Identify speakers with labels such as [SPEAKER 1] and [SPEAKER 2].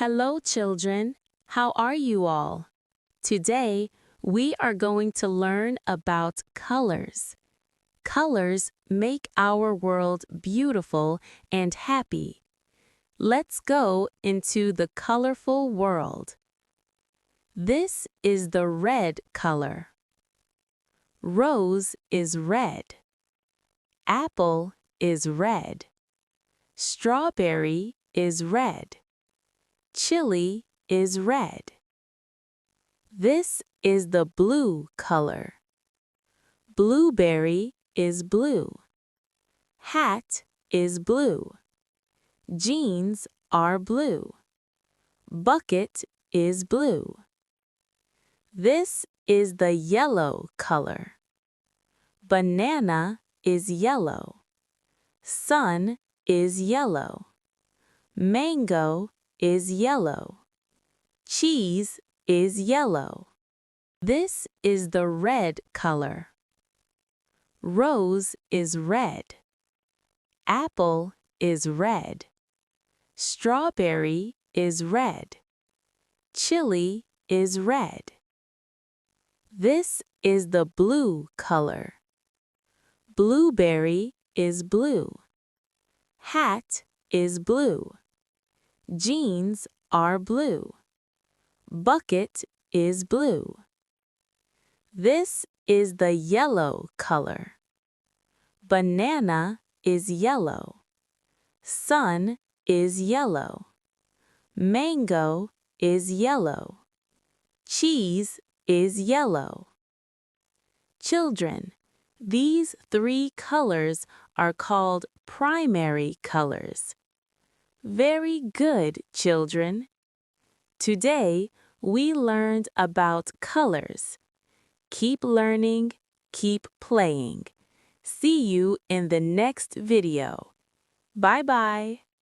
[SPEAKER 1] Hello, children. How are you all? Today, we are going to learn about colors. Colors make our world beautiful and happy. Let's go into the colorful world. This is the red color. Rose is red. Apple is red. Strawberry is red. Chili is red. This is the blue color. Blueberry is blue. Hat is blue. Jeans are blue. Bucket is blue. This is the yellow color. Banana is yellow. Sun is yellow. Mango is yellow. Cheese is yellow. This is the red color. Rose is red. Apple is red. Strawberry is red. Chili is red. This is the blue color. Blueberry is blue. Hat is blue. Jeans are blue. Bucket is blue. This is the yellow color. Banana is yellow. Sun is yellow. Mango is yellow. Cheese is yellow. Children, these three colors are called primary colors. Very good, children. Today, we learned about colors. Keep learning, keep playing. See you in the next video. Bye-bye.